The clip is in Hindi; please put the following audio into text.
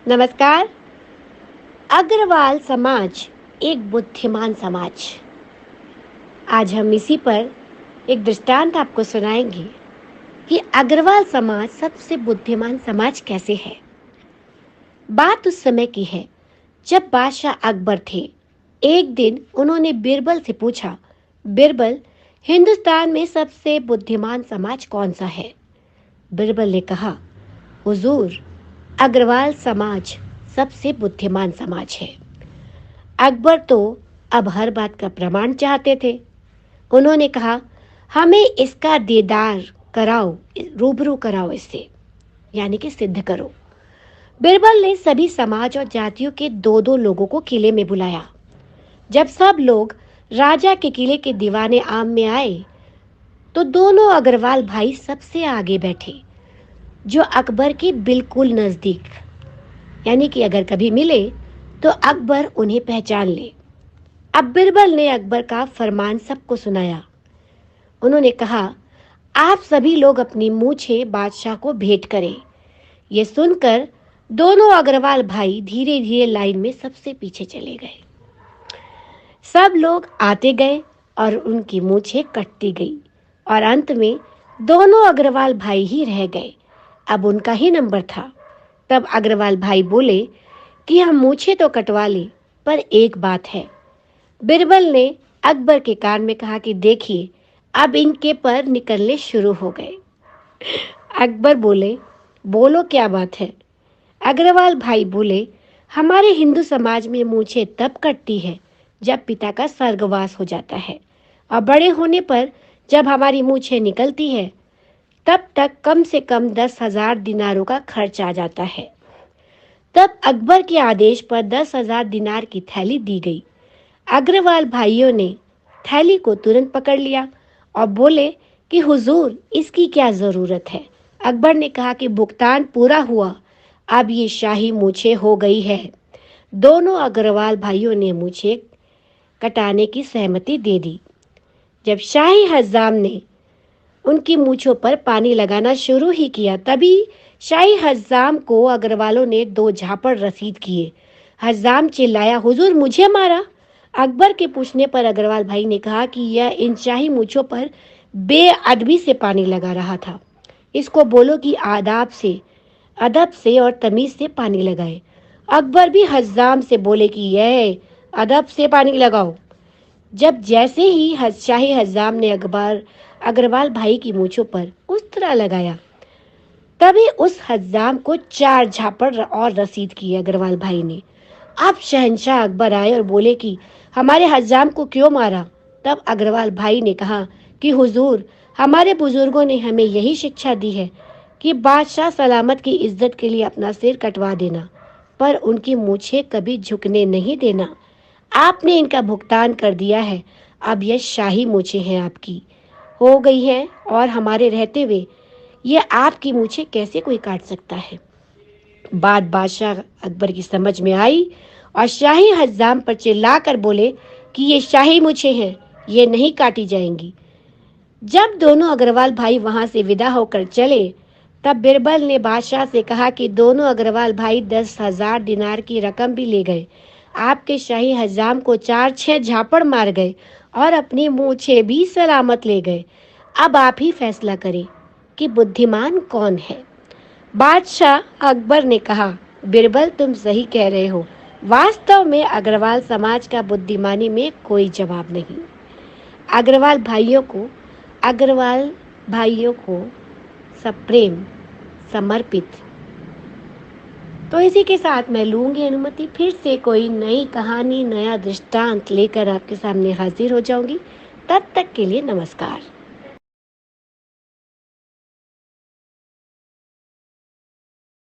नमस्कार। अग्रवाल समाज एक बुद्धिमान समाज। आज हम इसी पर एक दृष्टांत आपको सुनाएंगे कि अग्रवाल समाज सबसे बुद्धिमान समाज कैसे है। बात उस समय की है जब बादशाह अकबर थे। एक दिन उन्होंने बिरबल से पूछा, बिरबल, हिंदुस्तान में सबसे बुद्धिमान समाज कौन सा है? बिरबल ने कहा, हुजूर, अग्रवाल समाज सबसे बुद्धिमान समाज है। अकबर तो अब हर बात का प्रमाण चाहते थे। उन्होंने कहा, हमें इसका दीदार कराओ, रूबरू कराओ इससे, यानी कि सिद्ध करो। बिरबल ने सभी समाज और जातियों के दो दो लोगों को किले में बुलाया। जब सब लोग राजा के किले के दीवाने आम में आए तो दोनों अग्रवाल भाई सबसे आगे बैठे, जो अकबर के बिल्कुल नजदीक, यानी कि अगर कभी मिले तो अकबर उन्हें पहचान ले। अब बिरबल ने अकबर का फरमान सबको सुनाया। उन्होंने कहा, आप सभी लोग अपनी मूछें बादशाह को भेंट करें। ये सुनकर दोनों अग्रवाल भाई धीरे धीरे लाइन में सबसे पीछे चले गए। सब लोग आते गए और उनकी मूछें कटती गई और अंत में दोनों अग्रवाल भाई ही रह गए। अब उनका ही नंबर था। तब अग्रवाल भाई बोले कि हम मूछें तो कटवा ले, पर एक बात है। बिरबल ने अकबर के कान में कहा कि देखिए, अब इनके पर निकलने शुरू हो गए। अकबर बोले, बोलो क्या बात है? अग्रवाल भाई बोले, हमारे हिंदू समाज में मूछें तब कटती है जब पिता का स्वर्गवास हो जाता है, और बड़े होने पर जब हमारी मूछें निकलती है तब तक कम से कम 10,000 दिनारों का खर्च आ जाता है। तब अकबर के आदेश पर 10,000 दिनार की थैली दी गई। अग्रवाल भाइयों ने थैली को तुरंत पकड़ लिया और बोले कि हुजूर, इसकी क्या जरूरत है? अकबर ने कहा कि भुगतान पूरा हुआ, अब ये शाही मूछें हो गई है। दोनों अग्रवाल भाइयों ने मूछें कटाने की सहमति दे दी। जब शाही हज्जाम ने उनकी मूछों पर पानी लगाना शुरू ही किया, तभी शाही हज्जाम को अग्रवालों ने 2 झापड़ रसीद किए। हज्जाम चिल्लाया, हुजूर, मुझे मारा। अकबर के पूछने पर अग्रवाल भाई ने कहा कि यह इन शाही मूछों पर बेअदबी से पानी लगा रहा था। इसको बोलो कि अदब से और तमीज से पानी लगाए। अकबर भी हज्जाम से बोले कि यह अदब से पानी लगाओ। जब जैसे ही शाही हज्जाम ने अग्रवाल भाई की मूछों पर उस तरह लगाया, तभी उस हज्जाम को 4 झापड़ और रसीद किए अग्रवाल भाई ने। अब शहंशाह अकबर आए और बोले कि हमारे हज्जाम को क्यों मारा? तब अग्रवाल भाई ने कहा कि हुजूर, हमारे बुजुर्गों ने हमें यही शिक्षा दी है कि बादशाह सलामत की इज्जत के लिए अपना सिर कटवा देना, पर उनकी मूछें कभी झुकने नहीं देना। आपने इनका भुगतान कर दिया है, अब यह शाही मूछें हैं, आपकी हो गई हैं, और हमारे रहते हुए ये आपकी मूछें कैसे कोई काट सकता है? बात बादशाह अकबर की समझ में आई और शाही हज्जाम पर चिल्लाकर बोले कि ये शाही मूछें हैं, ये नहीं काटी जाएंगी। जब दोनों अग्रवाल भाई वहां से विदा होकर चले, तब बिरबल ने बादशाह से कहा कि दोनों अग्रवाल भाई 10,000 दिनार की रकम भी ले गए, आपके शाही हज्जाम को 4-6 झापड़ मार गए और अपनी मूछें भी सलामत ले गए। अब आप ही फैसला करें कि बुद्धिमान कौन है। बादशाह अकबर ने कहा, बिरबल, तुम सही कह रहे हो। वास्तव में अग्रवाल समाज का बुद्धिमानी में कोई जवाब नहीं। अग्रवाल भाइयों को सप्रेम समर्पित। तो इसी के साथ मैं लूंगी अनुमति, फिर से कोई नई कहानी, नया दृष्टांत लेकर आपके सामने हाजिर हो जाऊंगी। तब तक के लिए नमस्कार।